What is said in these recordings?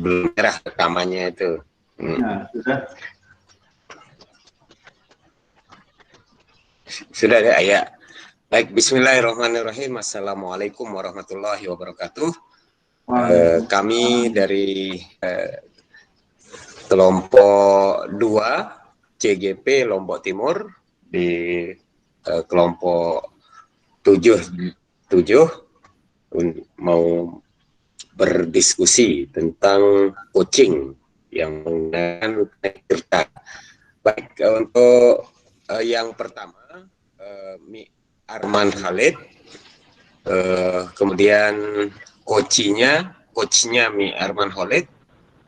belum merah rekamannya itu. Nah, sudah. Sudah ada ya. Baik, bismillahirrahmanirrahim. Assalamualaikum warahmatullahi wabarakatuh. Kami dari kelompok 2 CGP Lombok Timur di kelompok 7 mau berdiskusi tentang coaching yang menggunakan cerita. Baik, untuk yang pertama Arman Khalid, kemudian coachnya Mi Arman Khalid,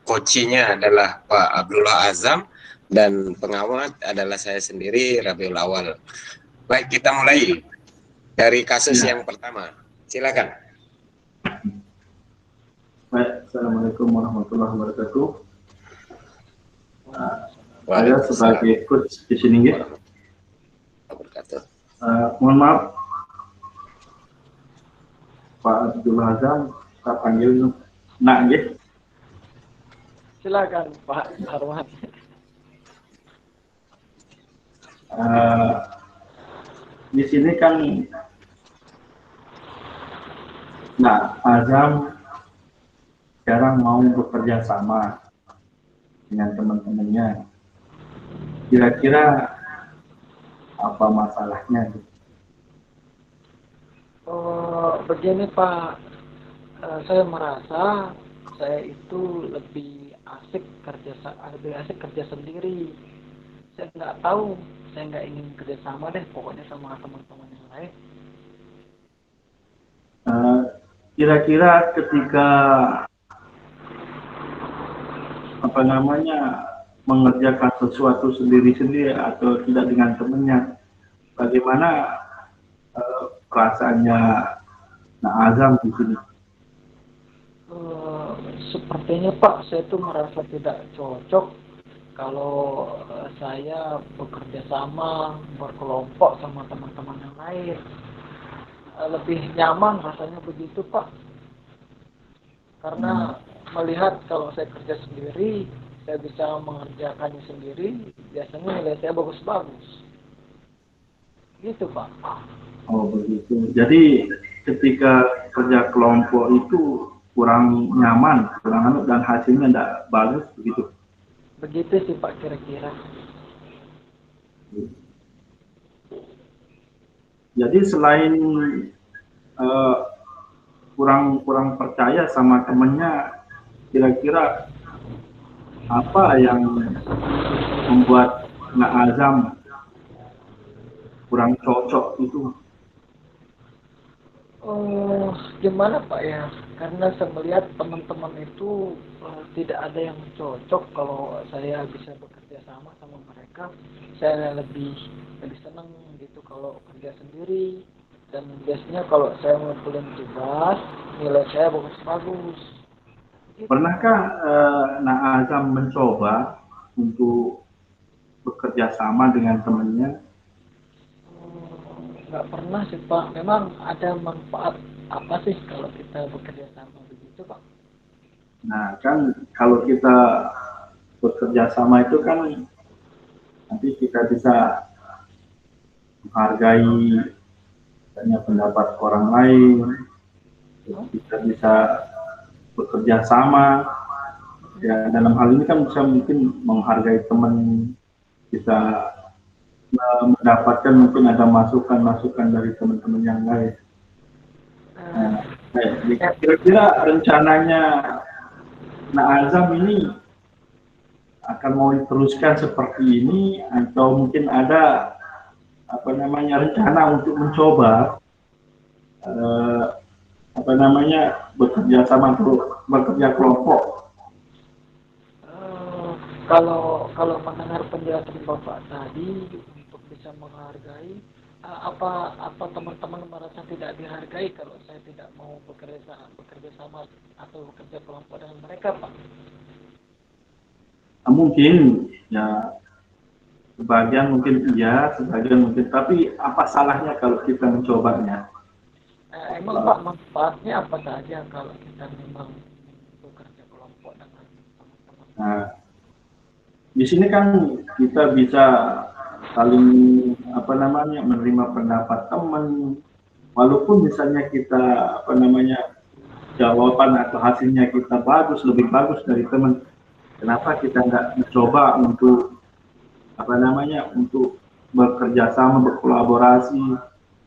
coachnya adalah Pak Abdullah Azam, dan pengawat adalah saya sendiri, Rabiul Awal. Baik, kita mulai dari kasus yang pertama. Silakan. Baik, Assalamualaikum warahmatullahi wabarakatuh. Saya sebagai coach di sini, mohon maaf, Pak Abdullah Azam, kita panggil Nak, nggih. Silakan Pak Arman. Di sini kan Nak Azam jarang mau bekerja sama dengan teman-temannya. Kira-kira apa masalahnya? Begini Pak, saya merasa saya itu lebih asik kerja sendiri. Saya nggak tahu, saya nggak ingin kerja sama deh, pokoknya sama teman-teman yang lain. Kira-kira ketika mengerjakan sesuatu sendiri-sendiri atau tidak dengan temannya, bagaimana perasaannya Nak Azam di sini? Sepertinya Pak, saya itu merasa tidak cocok kalau saya bekerja sama, berkelompok sama teman-teman yang lain. Lebih nyaman rasanya begitu Pak, karena melihat kalau saya kerja sendiri, saya bisa mengerjakannya sendiri, biasanya nilai saya bagus-bagus. Gitu Pak. Oh begitu. Jadi ketika kerja kelompok itu kurang nyaman, dan hasilnya tidak bagus begitu. Begitu sih Pak kira-kira. Jadi selain kurang percaya sama temennya, kira-kira apa yang membuat Nak Azam kurang cocok itu? Gimana Pak ya? Karena saya melihat teman-teman itu tidak ada yang cocok kalau saya bisa bekerja sama mereka. Saya lebih senang gitu kalau kerja sendiri, dan biasanya kalau saya ngumpulin tugas, nilai saya bagus-bagus. Gitu. Pernahkah Nak Azam mencoba untuk bekerja sama dengan temannya? Nggak pernah sih Pak. Memang ada manfaat apa sih kalau kita bekerja sama begitu Pak? Nah kan kalau kita bekerja sama itu kan nanti kita bisa menghargai pendapat orang lain, kita bisa bekerja sama. Ya dalam hal ini kan bisa mungkin menghargai teman, bisa mendapatkan mungkin ada masukan dari teman-teman yang lain. Kira-kira rencananya Nak Azam ini akan mau diteruskan seperti ini, atau mungkin ada rencana untuk mencoba bekerja sama atau bekerja kelompok? Kalau mendengar penjelasan Bapak tadi untuk bisa menghargai, apa teman-teman merasa tidak dihargai kalau saya tidak mau bekerja sama atau bekerja kelompok dengan mereka Pak? Mungkin ya sebagian mungkin iya, sebagian mungkin, tapi apa salahnya kalau kita mencobanya? Emang Pak manfaatnya apa saja kalau kita memang bekerja kelompok? kelompok dengan teman-teman. Nah, di sini kan kita bisa saling menerima pendapat teman, walaupun misalnya kita jawaban atau hasilnya kita lebih bagus dari teman. Kenapa kita nggak mencoba untuk untuk bekerja sama, berkolaborasi?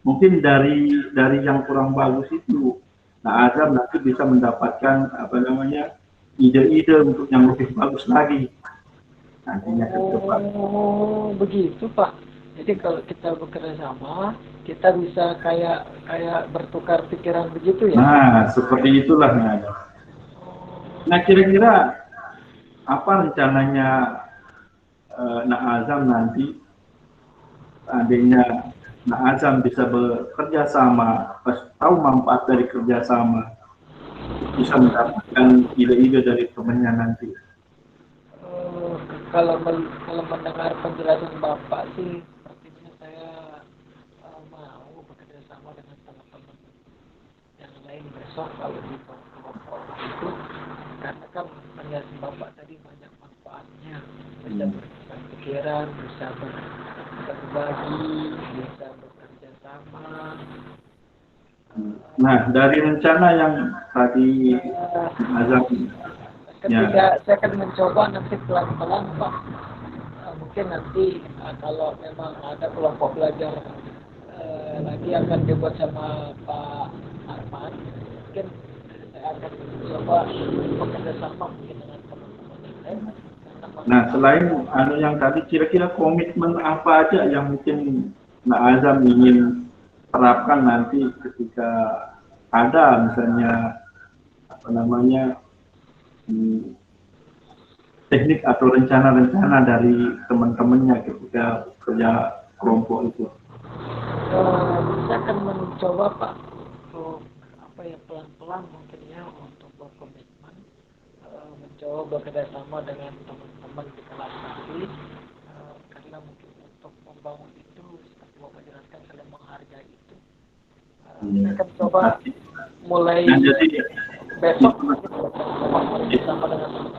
Mungkin dari yang kurang bagus itu, nah Azam nanti bisa mendapatkan ide-ide untuk yang lebih bagus lagi nantinya ke depan. Oh, begitu Pak. Jadi kalau kita bekerja sama, kita bisa kayak bertukar pikiran begitu ya? Nah, seperti itulah. Nah, kira-kira apa rencananya Nak Azam nanti, adanya Nak Azam bisa bekerja sama, pas tahu manfaat dari kerjasama, bisa mendapatkan ide-ide dari temannya nanti. Kalau mendengar penjelasan Bapak sih, sepertinya saya mau bekerja sama dengan teman-teman yang lain besok kalau di kelompok itu, karena kan penjelasan Bapak tadi banyak manfaatnya, bisa bertukar pikiran, bisa berbagi, bisa bekerja sama. Nah, dari rencana yang tadi Azam Ketika saya akan mencoba nanti pelan-pelan Pak, mungkin nanti kalau memang ada kelompok belajar lagi akan dibuat sama Pak Arman, mungkin saya akan mencoba bekerja sama mungkin dengan teman-teman yang lain. Nah, selain yang tadi, kira-kira komitmen apa aja yang mungkin Nak Azam ingin terapkan nanti ketika ada misalnya teknik atau rencana-rencana dari teman-temannya ketika kerja kelompok itu? Saya akan mencoba Pak untuk pelan-pelan mungkin ya untuk berkomitmen, mencoba bekerja sama dengan teman-teman di kelas nanti, karena mungkin untuk membangun itu seperti Bapak jelaskan saling menghargai itu. Saya akan coba mulai besok bersama dengan teman-teman.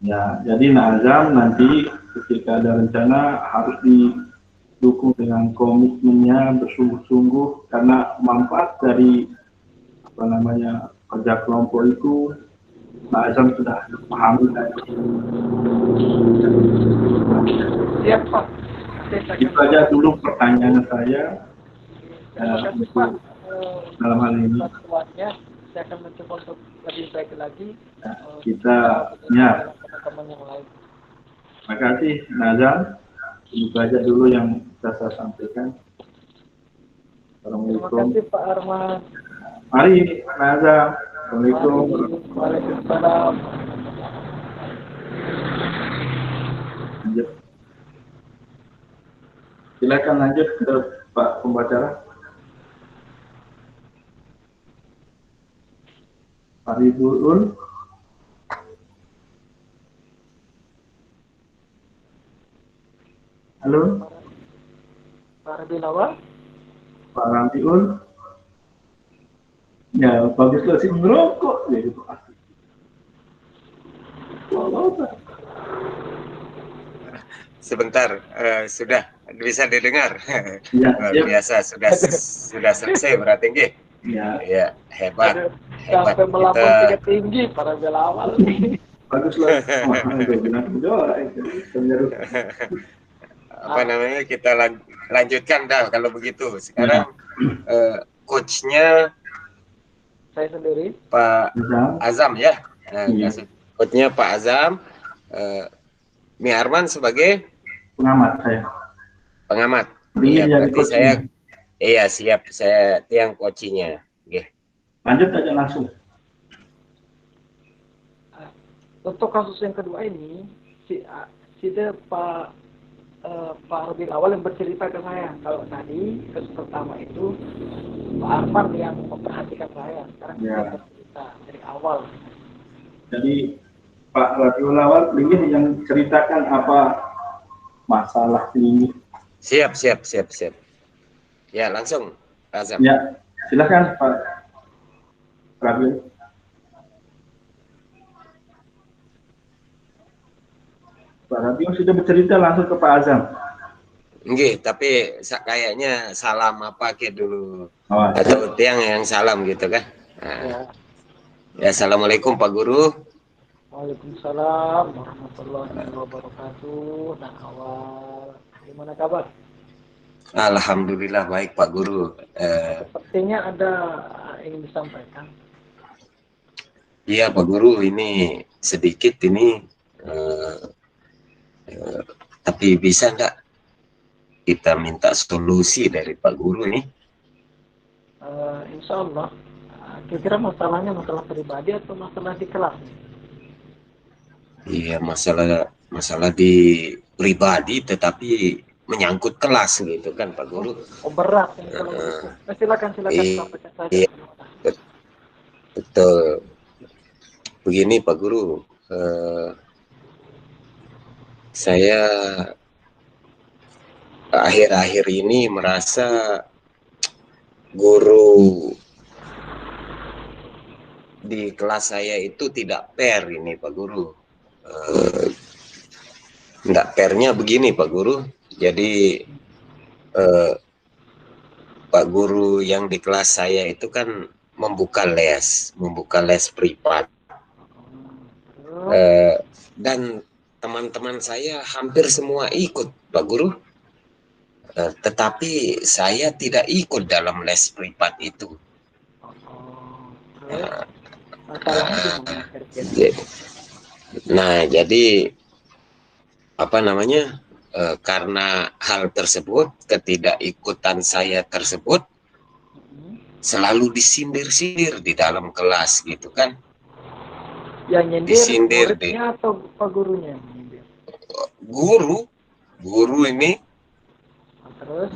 Ya, jadi Nak Azam nanti ketika ada rencana harus didukung dengan komitmennya bersungguh-sungguh, karena manfaat dari kerja kelompok itu Nak Azam sudah pahami tadi. Siap Pak. Itu aja dulu pertanyaan saya. Terima kasih Pak. Dalam hal ini saya akan mencoba untuk lebih baik lagi. Kita teman-teman yang lain. Terima kasih Nazam. Itu aja dulu yang bisa saya sampaikan. Assalamualaikum. Terima kasih Pak Arman. Mari Nazam. Assalamualaikum. Waalaikumsalam. Lanjut. Silakan lanjut ke Pak pembicara. Pak Ridul. Halo. Pak Rabiul Awal. Pak Rabiul. Ya, bagus lah sih merokok. Ya, gitu. Sebentar, sudah bisa didengar. Ya, Luar biasa, sudah selesai berarti nggih. Ya, hebat. Sampai melambung tingkat tinggi para belawal. Bagus lah. Apa namanya, kita lanjutkan dah kalau begitu. Sekarang coachnya saya sendiri, Pak Azam ya. Coachnya Pak Azam, Mi Arman sebagai pengamat saya. Pengamat. Iya, berarti saya siap, saya tiang coachnya. Oke. Lanjut aja langsung. Untuk kasus yang kedua ini, Pak Rabiul Awal yang bercerita ke saya. Kalau tadi kasus pertama itu Pak Arman yang memperhatikan saya. Sekarang saya bercerita dari awal. Jadi Pak Rabiul Awal ingin yang ceritakan apa masalah ini. Siap. Ya, langsung Azam. Ya, silakan Pak Rabiul. Pak Rabiul sudah bercerita langsung ke Pak Azam. Nggih, tapi kayaknya salam apa ke dulu Oh, atau tiang yang salam gitu kan. Nah, Ya. ya, assalamualaikum Pak Guru. Waalaikumsalam warahmatullahi wabarakatuh. Nah, awal gimana kabar? Alhamdulillah baik Pak Guru. Sepertinya ada ingin disampaikan. Iya Pak Guru, ini sedikit ini, eh, eh, tapi bisa enggak kita minta solusi dari Pak Guru nih? Insya Allah. Kira-kira masalahnya masalah pribadi atau masalah di kelas? Iya, masalah masalah di pribadi tetapi menyangkut kelas gitu kan Pak Guru. Oh berat ini kalau begitu. Silakan sampaikan saja. Iya, betul. Begini Pak Guru, saya akhir-akhir ini merasa guru di kelas saya itu tidak fair ini Pak Guru. Tidak fairnya begini Pak Guru. Jadi Pak Guru yang di kelas saya itu kan membuka les privat. Dan teman-teman saya hampir semua ikut Pak Guru. Tetapi saya tidak ikut dalam les privat itu. Nah, jadi apa namanya? Karena hal tersebut, ketidakikutan saya tersebut selalu disindir-sindir di dalam kelas gitu kan. Yang nyindir disindir muridnya atau Pak Gurunya? Guru ini, Terus?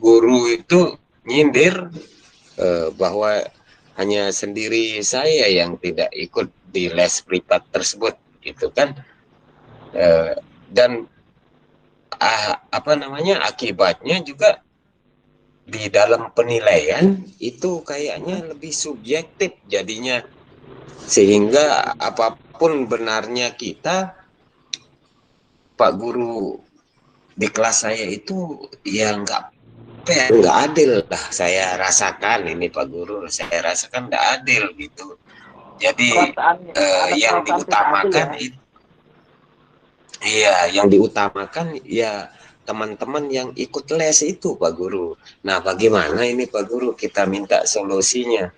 guru itu nyindir bahwa hanya sendiri saya yang tidak ikut di les privat tersebut gitu kan. Dan apa namanya, akibatnya juga di dalam penilaian itu kayaknya lebih subjektif jadinya, sehingga apapun benarnya kita, Pak Guru di kelas saya itu ya nggak adil lah, saya rasakan ini Pak Guru, saya rasakan nggak adil gitu. Jadi yang diutamakan itu, iya, yang diutamakan ya teman-teman yang ikut les itu Pak Guru. Nah, bagaimana ini Pak Guru, kita minta solusinya.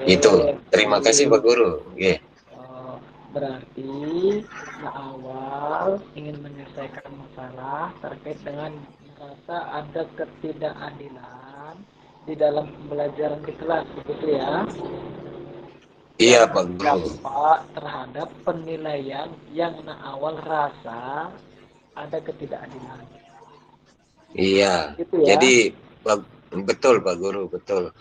Itu. Terima kasih Pak Guru. Yeah. Berarti awal ingin menyelesaikan masalah terkait dengan merasa ada ketidakadilan di dalam pembelajaran di kelas, begitu ya? Iya Pak Guru. Dampak terhadap penilaian yang awal rasa ada ketidakadilan. Iya. Gitu ya? Jadi betul Pak Guru, betul.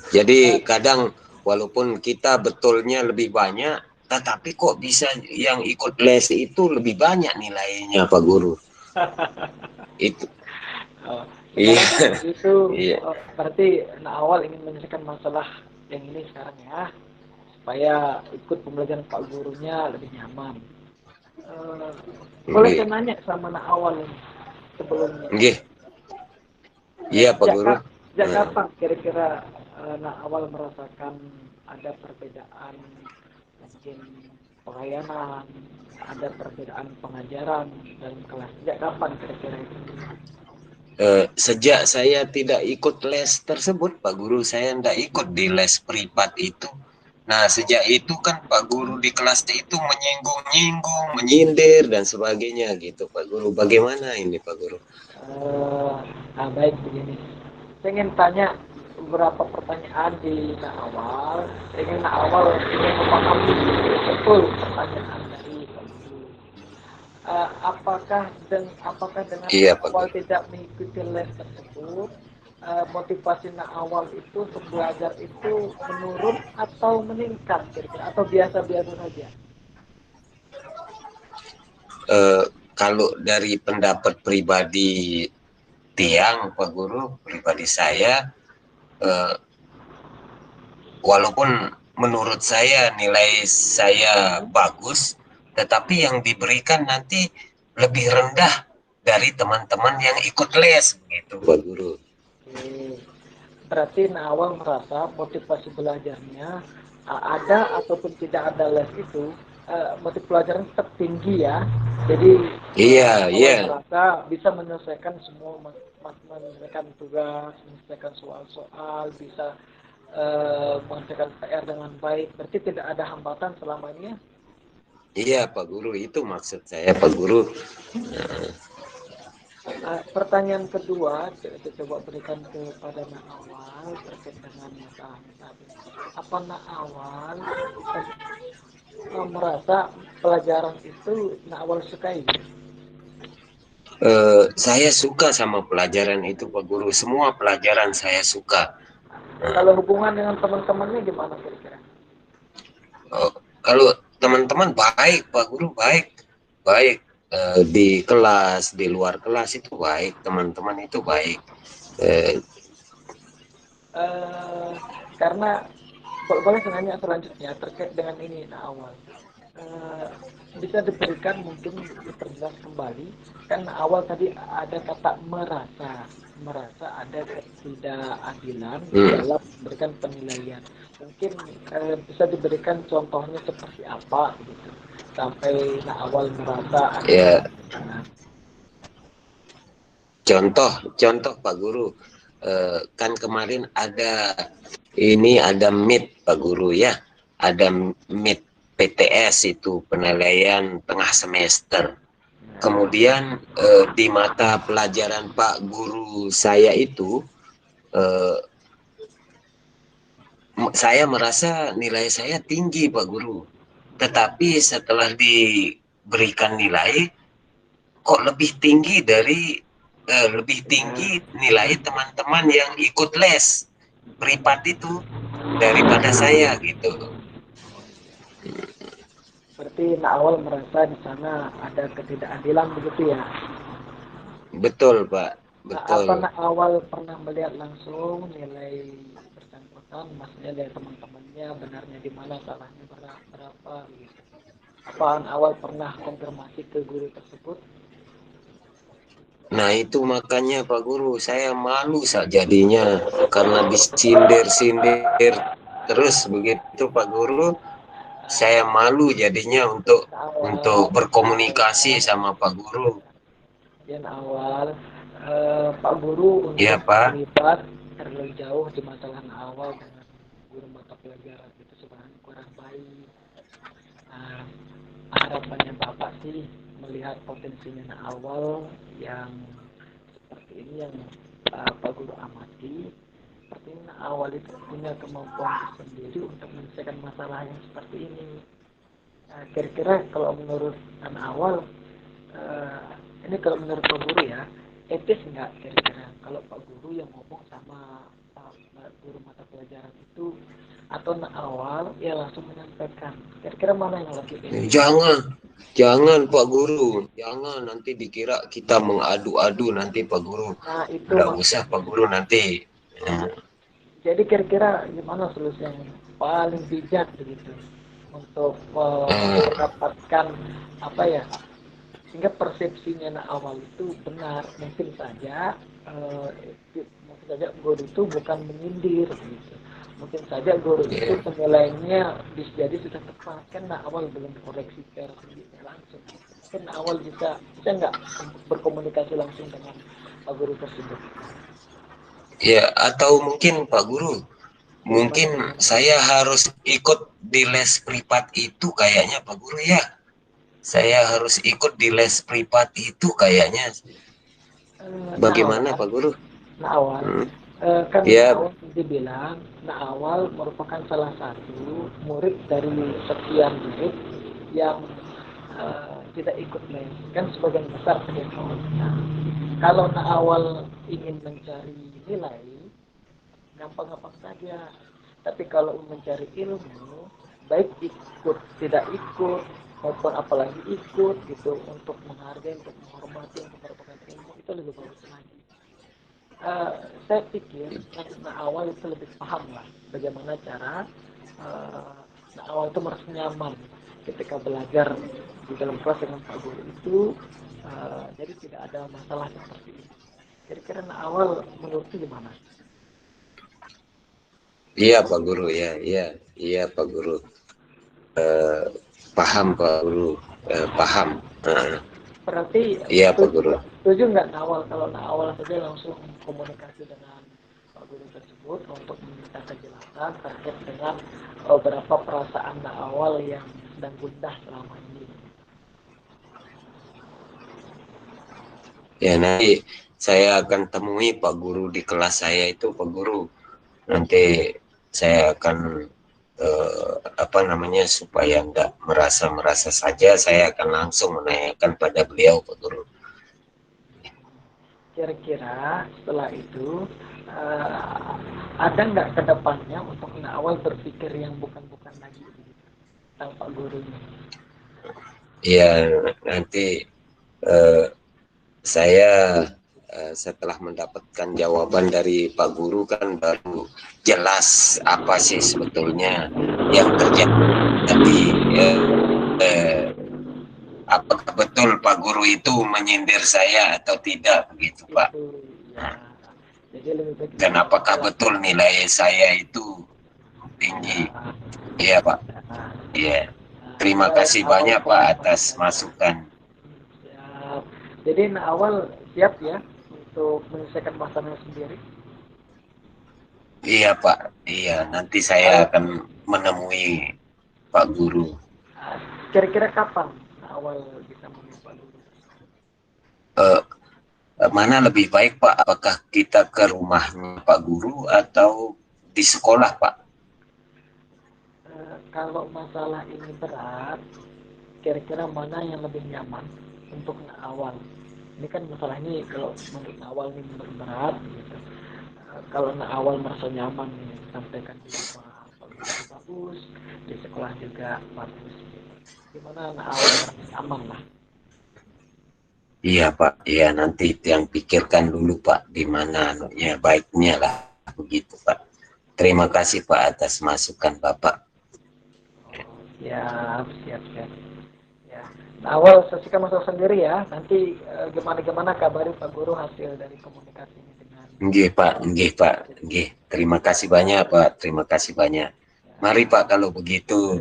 Jadi kadang walaupun kita betulnya lebih banyak, tetapi kok bisa yang ikut les itu lebih banyak nilainya Pak Guru. Itu. Iya. Itu iya. Berarti awal ingin menyelesaikan masalah yang ini sekarang ya, supaya ikut pembelajaran Pak Gurunya lebih nyaman. Boleh saya nanya sama awal ini sebelumnya? Iya Pak Guru. Sejak kapan kira-kira awal merasakan ada perbedaan mungkin pelayanan, ada perbedaan pengajaran dalam kelas? Sejak kapan kira-kira itu? Sejak saya tidak ikut les tersebut Pak Guru, saya tidak ikut di les privat itu. Nah, sejak itu kan Pak Guru di kelas itu menyinggung-nyinggung, menyindir dan sebagainya gitu Pak Guru. Bagaimana ini Pak Guru? Baik, begini. Saya ingin tanya beberapa pertanyaan di awal. Saya ingin memahami betul pertanyaan dari Pak Guru. Apakah dengan awal tidak mengikuti les tersebut, motivasi awal itu untuk belajar itu menurun atau meningkat kira-kira, atau biasa-biasa saja? Kalau dari pendapat pribadi tiang Pak Guru, pribadi saya, walaupun menurut saya nilai saya bagus, tetapi yang diberikan nanti lebih rendah dari teman-teman yang ikut les begitu Pak Guru. Oke. Berarti awal merasa motivasi belajarnya ada ataupun tidak ada les itu motivasi pelajaran tetap tinggi ya. Jadi Iya, awal iya. merasa bisa menyelesaikan semua menyelesaikan tugas, menyelesaikan soal-soal, bisa mengerjakan PR dengan baik. Berarti tidak ada hambatan selama ini ya? Iya Pak Guru, itu maksud saya Pak Guru. Pertanyaan kedua, saya coba berikan kepada Nak Awal terkait dengan masalahnya saat ini. Apa Nak Awal merasa pelajaran itu Nak Awal sukai? Saya suka sama pelajaran itu Pak Guru, semua pelajaran saya suka. Kalau hubungan dengan teman-temannya gimana kira-kira? Kalau teman-teman baik Pak Guru, baik di kelas, di luar kelas itu baik, teman-teman itu baik. Karena boleh nanya selanjutnya terkait dengan ini Nak Awal. Bisa diberikan mungkin diperjelas kembali kan awal tadi ada kata merasa ada ketidakadilan dalam memberikan penilaian mungkin bisa diberikan contohnya seperti apa gitu sampai awal merasa ada Ya, contoh Pak Guru, kan kemarin ada meet Pak Guru ya, ada meet PTS itu penilaian tengah semester. Kemudian di mata pelajaran Pak Guru saya itu, saya merasa nilai saya tinggi Pak Guru. Tetapi setelah diberikan nilai, kok lebih tinggi nilai teman-teman yang ikut les privat itu daripada saya gitu. Berarti awal merasa di sana ada ketidakadilan begitu ya? Betul Pak, betul. Apa awal pernah melihat langsung nilai bersangkutan, maksudnya dari teman-temannya benarnya di mana, salahnya berapa gitu? Apaan awal pernah konfirmasi ke guru tersebut? Nah itu makanya Pak Guru saya malu jadinya karena disindir-sindir terus begitu Pak Guru, saya malu jadinya untuk berkomunikasi sama Pak Guru. Yang awal Pak Guru Ya untuk Pak. terlibat terlalu jauh di masalah awal dengan guru mata pelajaran itu sebenarnya kurang baik. Harapannya Bapak sih melihat potensinya awal yang seperti ini yang Pak Guru amati. Sepertinya awal itu punya kemampuan tersendiri untuk menyelesaikan masalah yang seperti ini. Kira-kira kalau menurut awal ini kalau menurut Pak Guru ya etis nggak kira-kira kalau Pak Guru yang ngomong sama guru mata pelajaran itu atau awal ya langsung menyampaikan kira-kira mana yang lebih etis? Jangan Pak Guru, jangan nanti dikira kita mengadu-adu nanti Pak Guru. Nah itu Nggak usah Pak Guru nanti. Jadi kira-kira gimana solusi yang paling bijak begitu untuk mendapatkan apa ya sehingga persepsinya awal itu benar mungkin saja guru itu bukan menyindir gitu. Mungkin saja guru itu penilaiannya bisa jadi sudah tepat kan awal belum koreksi secara sendiri langsung kan awal bisa nggak berkomunikasi langsung dengan guru tersebut. Ya, atau mungkin Pak Guru, mungkin saya harus ikut di les privat itu kayaknya Pak Guru ya. Saya harus ikut di les privat itu kayaknya. Bagaimana Pak Guru? Awal kan ya. awal dibilang awal merupakan salah satu murid dari sekian murid yang tidak ikut les kan sebagian besar sebagian kalau awal ingin mencari nilai gampang-gampang saja tapi kalau mencari ilmu baik ikut tidak ikut maupun apalagi ikut gitu untuk menghargai untuk menghormati untuk mendapatkan ilmu itu lebih bagus lagi. Saya pikir awal itu lebih paham lah bagaimana cara awal itu merasa nyaman ketika belajar di dalam kelas dengan Pak Guru itu jadi tidak ada masalah seperti ini. Kira-kira awal menurutnya gimana? Iya Pak Guru, ya, iya Pak Guru. Paham Pak Guru, paham. Berarti Iya Pak Guru. setuju nggak awal kalau awal saja langsung komunikasi dengan Pak Guru tersebut untuk meminta kejelasan terkait dengan beberapa perasaan awal yang sedang gundah selama ini. Ya, nanti saya akan temui Pak Guru di kelas saya itu, Pak Guru. Nanti saya akan supaya enggak merasa saja, saya akan langsung menanyakan pada beliau, Pak Guru. Kira-kira setelah itu ada nggak ke depannya untuk awal berpikir yang bukan-bukan lagi tentang Pak Gurunya? Iya, nanti saya setelah mendapatkan jawaban dari Pak Guru kan baru jelas apa sih sebetulnya yang terjadi. Apakah betul Pak Guru itu menyindir saya atau tidak, begitu Pak? Ya. Jadi lebih baik. Dan apakah betul nilai saya itu tinggi? Iya Pak. Iya. Terima kasih banyak Pak atas masukan. Siap. Jadi awal siap ya untuk menyelesaikan masalahnya sendiri? Iya Pak. Iya, nanti saya akan menemui Pak Guru. Kira-kira kapan awal bisa menemui Pak Guru? Mana lebih baik Pak? Apakah kita ke rumahnya Pak Guru atau di sekolah Pak? Kalau masalah ini berat, kira-kira mana yang lebih nyaman untuk awal? Ini kan masalah ini kalau menurut awal ini berat gitu. Kalau awal merasa nyaman nih, sampaikan di rumah bagus, di sekolah juga bagus. Gimana awal merasa aman lah? Iya Pak, iya nanti yang pikirkan dulu Pak, di mana baiknya lah, begitu Pak. Terima kasih Pak atas masukan Bapak. Siap. Ya. Awal selesaikan masalah sendiri ya. Nanti gimana kabari Pak Guru hasil dari komunikasi ini dengan. Nggih Pak. Terima kasih banyak Pak, terima kasih banyak. Mari Pak kalau begitu.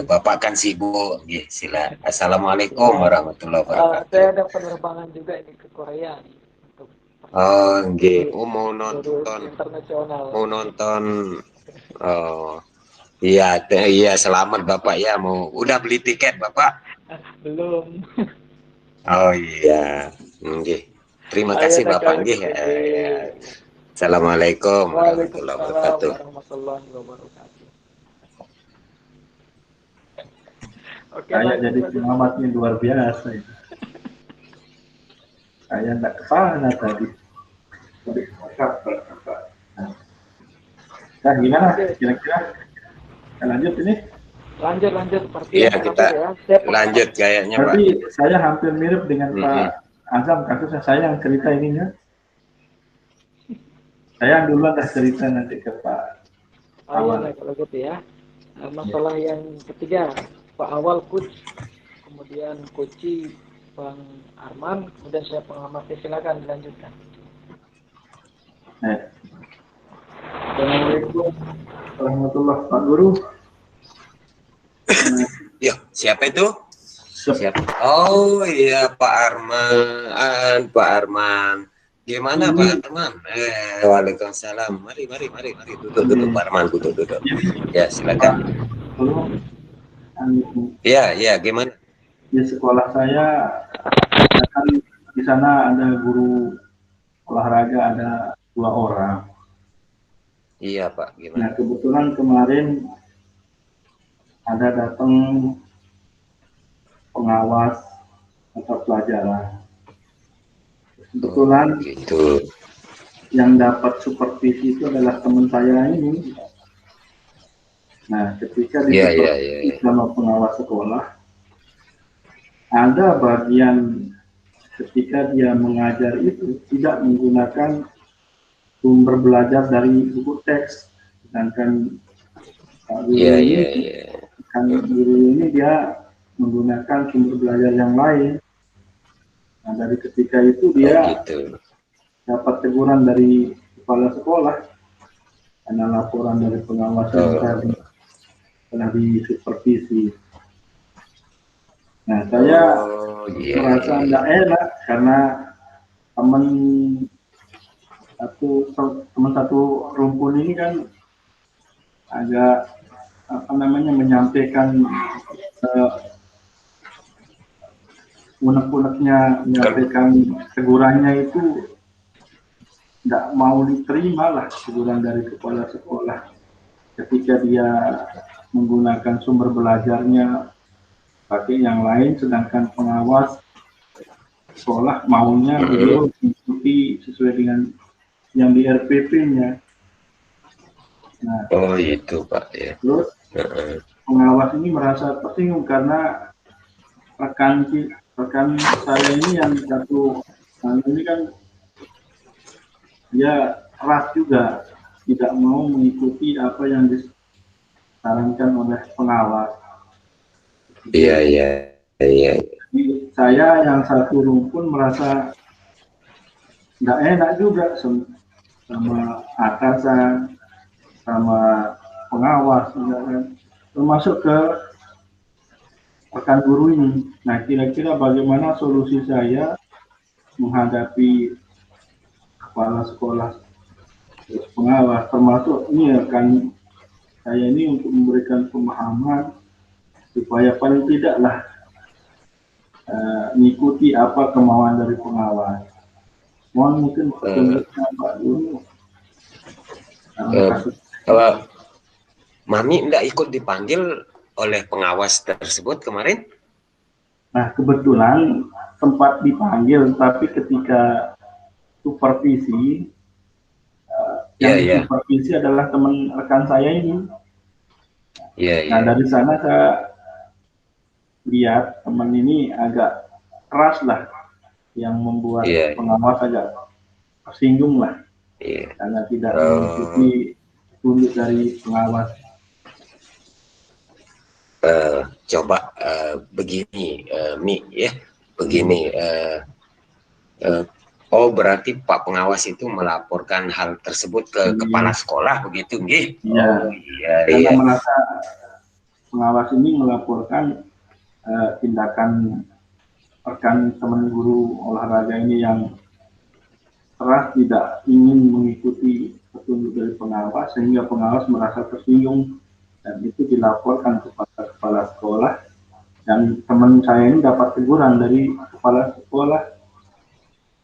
Bapak kan sibuk, sila. Assalamualaikum warahmatullahi wabarakatuh. Saya ada penerbangan juga ini ke Korea nih, untuk mau nonton internasional. Oh iya, selamat Bapak ya. Udah beli tiket Bapak? Belum. Oh iya, terima kasih Bapak. Assalamualaikum warahmatullahi wabarakatuh. Oke, saya jadi pengamatnya luar biasa itu. Saya tidak kesana tadi. Nah, gimana kira-kira? Kita lanjut ini? Lanjut. Iya, kita lanjut kayaknya Pak. Berarti saya hampir mirip dengan Pak Azam, kasusnya saya yang cerita ininya. Saya duluan dah cerita nanti ke Pak Awal. Iya, kalau gitu ya. Masalah yang ketiga, Pak Awal coach, kemudian Koci Bang Arman, kemudian saya pengamatnya, silakan dilanjutkan. Assalamualaikum warahmatullahi Pak Guru. Ya, siapa itu? Siapa? Oh iya Pak Arman. Gimana Pak Arman? Waalaikumsalam. Mari duduk Pak Arman, duduk. Ya, silakan. Ya, gimana? Di sekolah saya kan di sana ada guru olahraga, ada 2 orang. Iya Pak, gimana? Nah kebetulan kemarin ada datang pengawas mata pelajaran. Kebetulan yang dapat supervisi itu adalah teman saya ini. Nah ketika disupervisi sama pengawas sekolah, ada bagian ketika dia mengajar itu tidak menggunakan sumber belajar dari buku teks, sedangkan Pak Guru ini rekan guru ini dia menggunakan sumber belajar yang lain. Nah, dari ketika itu dia gitu. dapat teguran dari kepala sekolah karena laporan dari pengawas yang tadi telah disupervisi. Nah, saya Iya, merasa iya. tidak enak karena teman satu rumpun ini kan agak apa namanya menyampaikan unek-uneknya, menyampaikan tegurannya itu tidak mau diterima lah teguran dari kepala sekolah ketika dia menggunakan sumber belajarnya pakai yang lain, sedangkan pengawas sekolah maunya beliau mengikuti sesuai dengan yang di RPP-nya. Nah, itu Pak ya. terus pengawas ini merasa tersinggung karena rekan saya ini yang satu ini kan dia keras juga, tidak mau mengikuti apa yang disarankan oleh pengawas. Iya, iya, iya. Jadi saya yang satu rumpun merasa tidak enak juga sama atasan, sama pengawas, termasuk ke rekan guru ini. Nah, kira-kira bagaimana solusi saya menghadapi kepala sekolah, pengawas, termasuk ini rekan saya ini untuk memberikan pemahaman supaya paling tidaklah mengikuti apa kemauan dari pengawas. Mohon mungkin petunjuknya Pak Dulu. Mami tidak ikut dipanggil oleh pengawas tersebut kemarin? Nah, kebetulan sempat dipanggil, tapi ketika supervisi, yang supervisi adalah teman rekan saya ini. Nah, dari sana saya lihat teman ini agak keras lah, yang membuat pengawas agak tersinggung lah, karena tidak mengikuti petunjuk dari pengawas. Coba begini, Mi ya, begini. Oh, berarti Pak Pengawas itu melaporkan hal tersebut ke kepala sekolah begitu, nggih? Iya. Oh, iya. Karena merasa pengawas ini melaporkan tindakan rekan teman guru olahraga ini yang keras, tidak ingin mengikuti petunjuk dari pengawas, sehingga pengawas merasa tersinggung dan itu dilaporkan kepada kepala sekolah, dan teman saya ini dapat teguran dari kepala sekolah.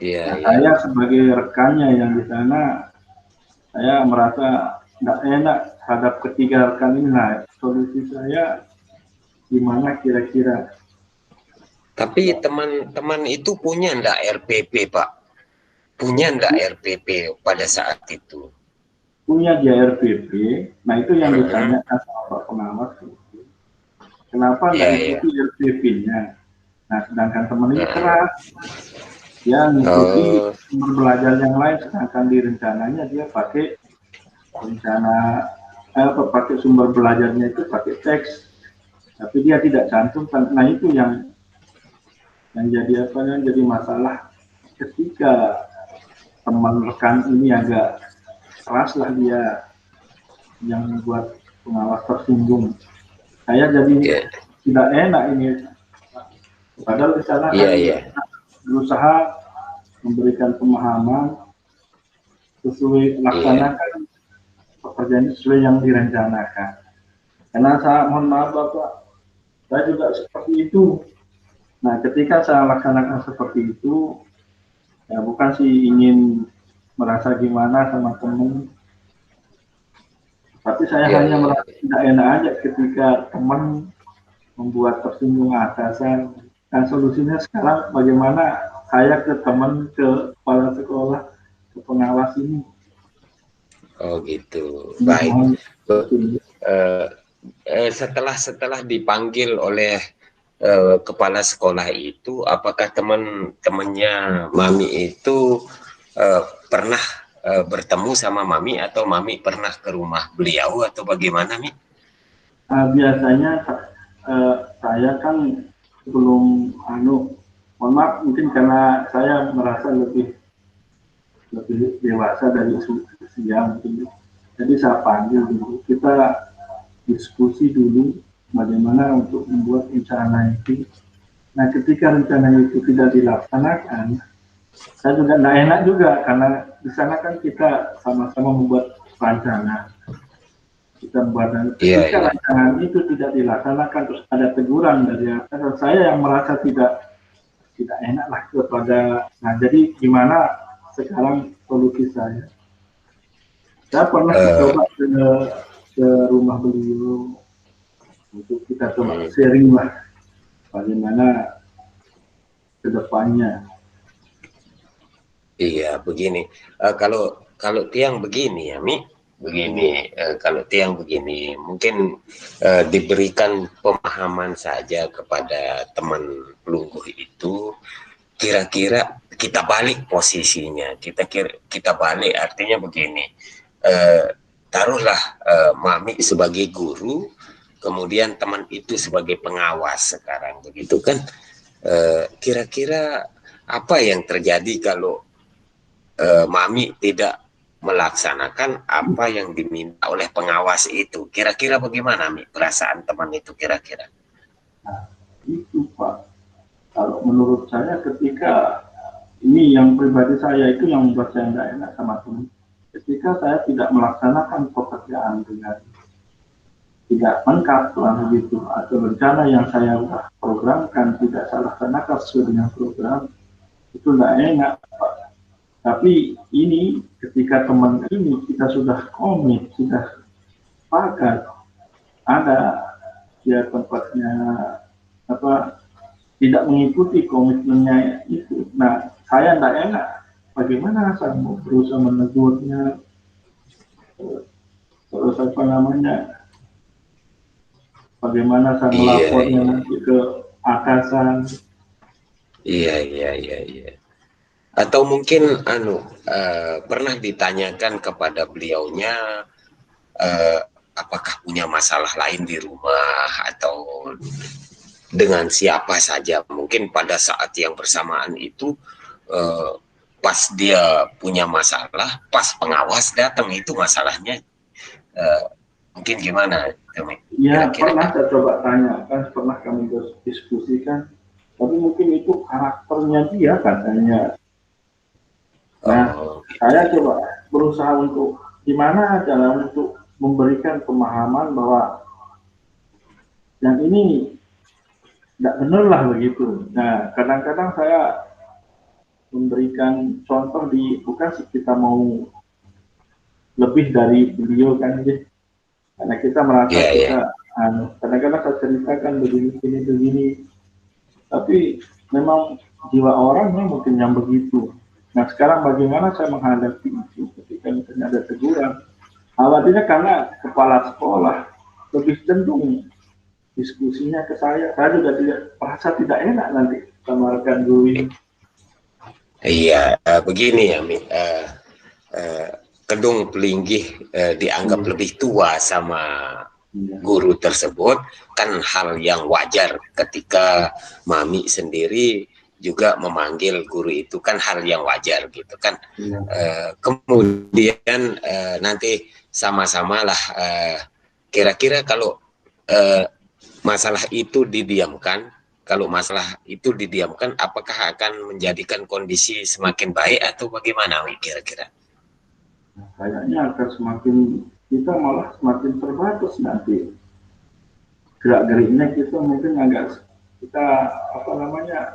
Saya sebagai rekannya yang di sana, saya merasa tidak enak terhadap ketiga rekan ini. Nah, solusi saya gimana kira-kira? Tapi teman-teman itu punya enggak RPP, Pak? Punya enggak RPP pada saat itu? Punya dia RPP. Nah, itu yang ditanyakan sama Pak Pengawas. Kenapa enggak ikuti RPP-nya? Nah, sedangkan teman ini keras. Dia mengikuti sumber belajar yang lain, sedangkan di rencananya dia pakai pakai sumber belajarnya itu pakai teks, tapi dia tidak cantumkan. Nah, itu yang jadi jadi masalah ketika teman rekan ini agak keras lah, dia yang membuat pengawas tersinggung. Saya jadi tidak enak ini, padahal di sana berusaha memberikan pemahaman sesuai, laksanakan pekerjaan sesuai yang direncanakan. Karena saya mohon maaf Bapak, saya juga seperti itu. Nah, ketika saya laksanakan seperti itu, ya bukan sih ingin merasa gimana sama teman, tapi saya hanya merasa tidak enak aja ketika teman membuat tersinggung atasan. Dan solusinya sekarang bagaimana saya ke teman, ke kepala sekolah, ke pengawas ini. Oh gitu, baik. Setelah dipanggil oleh kepala sekolah itu, apakah teman-temannya Mami itu pernah bertemu sama Mami, atau Mami pernah ke rumah beliau, atau bagaimana, Mi? Biasanya saya kan sebelum mohon maaf mungkin karena saya merasa lebih dewasa dari usia mungkin. Jadi saya panggil dulu, kita diskusi dulu bagaimana untuk membuat rencana itu. Nah, ketika rencana itu tidak dilaksanakan, saya juga tidak enak juga karena di sana kan kita sama-sama membuat rencana. Kita membuat ketika rancangan itu tidak dilaksanakan terus ada teguran dari atas, saya yang merasa tidak enak lah kepada. Nah, jadi gimana sekarang solusi saya? Saya pernah coba ke rumah beliau untuk kita coba sharing lah bagaimana kedepannya. Iya, begini. Kalau tiang begini ya, Mi, begini. Kalau tiang begini, mungkin diberikan pemahaman saja kepada teman pelungguh itu. Kira-kira kita balik posisinya. Kita balik, artinya begini. Taruhlah Mami sebagai guru, kemudian teman itu sebagai pengawas sekarang, begitu kan? Kira-kira apa yang terjadi kalau Mami tidak melaksanakan apa yang diminta oleh pengawas itu? Kira-kira bagaimana, Mi, perasaan teman itu kira-kira? Nah, itu Pak. Kalau menurut saya ketika ini yang pribadi saya itu yang membuat saya tidak enak sama teman. Ketika saya tidak melaksanakan pekerjaan dengan tidak lengkap begitu atau rencana yang saya programkan tidak saya laksanakan sesuai dengan program, itu tidak enak Pak. Tapi ini ketika teman ini kita sudah komit, sudah sepakat, ada ya tempatnya tidak mengikuti komitmennya itu. Nah, saya tidak enak. Bagaimana saya mau berusaha menegurnya, terus bagaimana saya melapornya nanti ke atasan. Iya. Atau mungkin pernah ditanyakan kepada beliaunya apakah punya masalah lain di rumah atau dengan siapa saja. Mungkin pada saat yang bersamaan itu pas dia punya masalah, pas pengawas datang itu masalahnya mungkin gimana? Ya, pernah saya coba tanyakan, pernah kami diskusikan, tapi mungkin itu karakternya dia katanya. Nah, saya coba berusaha untuk gimana cara untuk memberikan pemahaman bahwa yang ini tidak benar lah begitu. Nah, kadang-kadang saya memberikan contoh bukan sih kita mau lebih dari beliau kan, karena kita merasa kita kadang-kadang saya ceritakan begini, tapi memang jiwa orang mungkin yang begitu. Nah, sekarang bagaimana saya menghadapi itu ketika misalnya ada teguran? Khawatirnya karena kepala sekolah lebih cenderung diskusinya ke saya juga merasa tidak enak nanti sama rekan guru ini. Iya, begini ya, Mi. Kedung Pelinggih dianggap lebih tua sama guru tersebut, kan hal yang wajar ketika Mami sendiri juga memanggil guru itu, kan hal yang wajar gitu kan. Kemudian nanti sama-sama lah kira-kira kalau masalah itu didiamkan, apakah akan menjadikan kondisi semakin baik atau bagaimana, kira-kira? Nah, kayaknya akan kita malah semakin terbatas nanti. Gerak-geriknya kita mungkin kita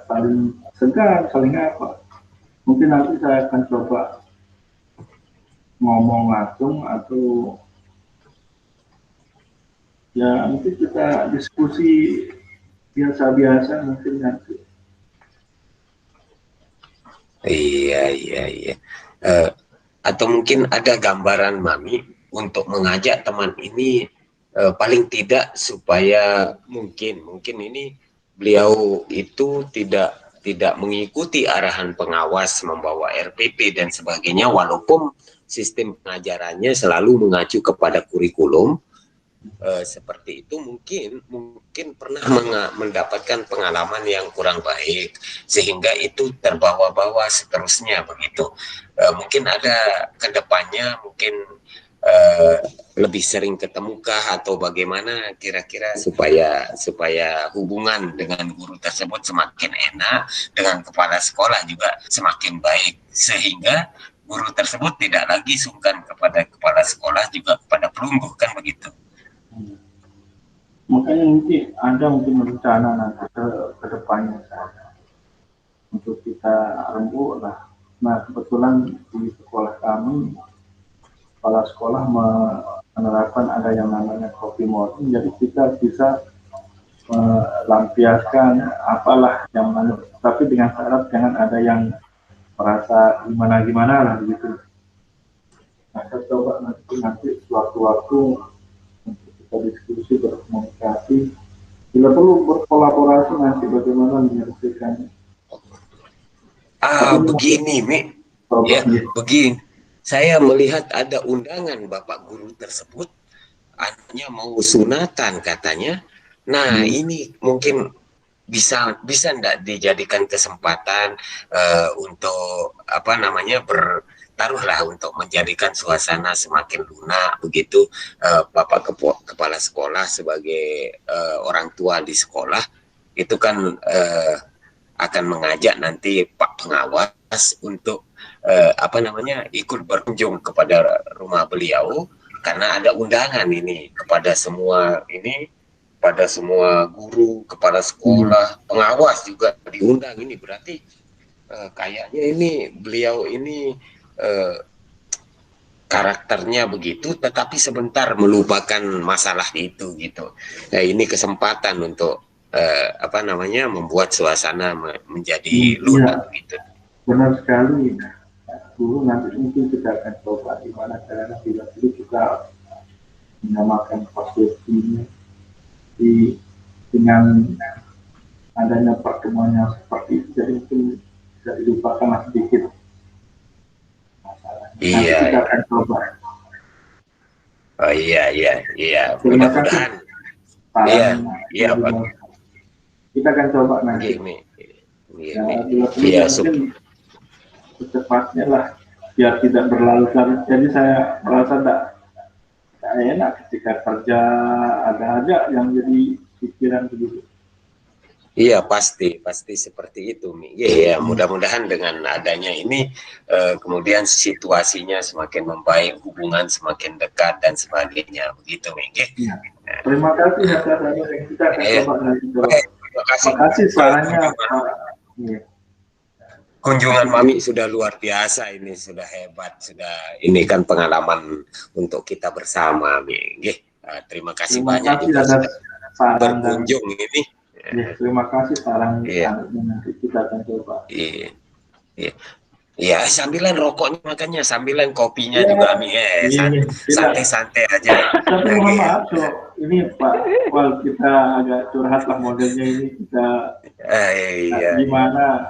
saling segan, saling apa. Mungkin nanti saya akan coba ngomong langsung atau ya mungkin kita diskusi biasa-biasa mungkin nanti. Iya. Atau mungkin ada gambaran Mami untuk mengajak teman ini paling tidak supaya mungkin ini beliau itu tidak mengikuti arahan pengawas membawa RPP dan sebagainya, walaupun sistem pengajarannya selalu mengacu kepada kurikulum, seperti itu mungkin pernah mendapatkan pengalaman yang kurang baik sehingga itu terbawa-bawa seterusnya begitu. Mungkin ada kedepannya mungkin lebih sering ketemukah atau bagaimana kira-kira supaya hubungan dengan guru tersebut semakin enak, dengan kepala sekolah juga semakin baik, sehingga guru tersebut tidak lagi sungkan kepada kepala sekolah juga kepada pelungguh, kan begitu. Makanya mungkin rencana nanti ke depannya saya untuk kita rembuk lah. Nah kebetulan di sekolah kami kepala sekolah menerapkan ada yang namanya coffee morning, jadi kita bisa melampiaskan apalah yang mana, tapi dengan syarat jangan ada yang merasa gimana-gimana lah begitu. Nah, kita coba nanti suatu-waktu untuk kita diskusi, berkomunikasi, bila perlu berkolaborasi nanti bagaimana menyelesaikannya. Begini, Mi. Ya, begini. Saya melihat ada undangan Bapak guru tersebut, anaknya mau sunatan katanya. Nah, ini mungkin bisa enggak dijadikan kesempatan untuk apa namanya taruhlah untuk menjadikan suasana semakin lunak begitu. Bapak kepala sekolah sebagai orang tua di sekolah itu kan akan mengajak nanti Pak Pengawas untuk apa namanya ikut berkunjung kepada rumah beliau karena ada undangan ini kepada semua guru, kepala sekolah, pengawas juga diundang. Ini berarti kayaknya ini beliau ini karakternya begitu, tetapi sebentar melupakan masalah itu gitu. Nah, ini kesempatan untuk apa namanya membuat suasana menjadi lunak gitu. Benar sekali. Dulu nanti mungkin kita akan coba di mana caranya bila dulu kita menyamakan fasilitasnya dengan adanya pertemuan yang seperti itu, jadi mungkin bisa dilupakan sedikit masalah. Nanti kita akan coba. Oh iya. Mudah-mudahan. Iya, Pak. Kita akan coba nanti. Iya, mungkin secepatnya lah, biar tidak berlarut-larut. Jadi saya merasa tidak enak ketika kerja ada aja yang jadi pikiran begitu. Iya, pasti seperti itu, Mi. Iya, mudah-mudahan dengan adanya ini kemudian situasinya semakin membaik, hubungan semakin dekat dan sebagainya, begitu, Mi. Ya. Terima kasih atas yang kita akan coba nanti. Terima kasih sarannya, Pak. Ya. Kunjungan Mami sudah luar biasa, ini sudah hebat, ini kan pengalaman untuk kita bersama, Mi. Terima kasih banyak juga sudah berkunjung ini. Ya, terima kasih saran nanti kita akan coba. Iya, sambilan rokoknya makanya, sambilan kopinya juga, Mi. Santai-santai aja. Tapi mohon maaf, ini Pak, kita agak curhat lah modelnya ini, kita gimana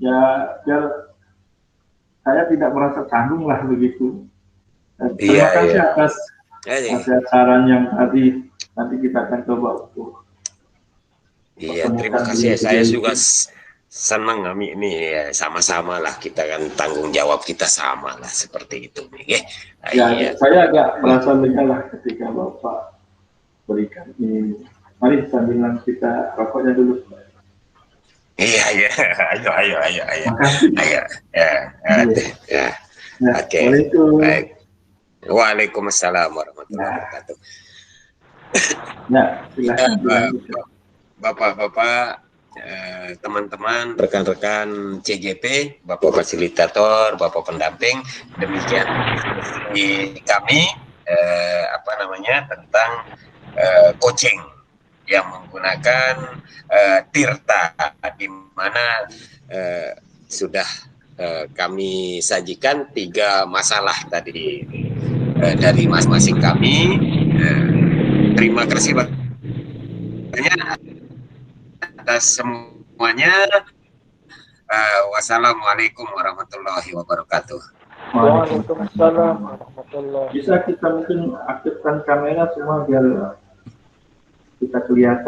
ya, biar saya tidak merasa canggung lah begitu. Terima kasih atas saran yang tadi, nanti kita akan coba untuk. Iya, terima kasih. Saya juga senang, Ami, ini ya, sama-sama lah, kita kan tanggung jawab kita sama lah seperti itu. Saya agak merasa lega lah ketika Bapak berikan ini. Mari sambilan kita rokoknya dulu. Iya. Ayo. Oke. Baik. Waalaikumsalam warahmatullahi wabarakatuh. Ya, silakan. Bapak-bapak, teman-teman, rekan-rekan CGP, Bapak Fasilitator, Bapak Pendamping, demikian di kami tentang coaching yang menggunakan Tirta, di mana sudah kami sajikan 3 masalah tadi dari masing-masing kami. Terima kasih banyak atas semuanya. Wassalamualaikum warahmatullahi wabarakatuh. Waalaikumsalam warahmatullahi wabarakatuh. Allah. Bisa kita mungkin aktifkan kamera semua biar kita kelihatan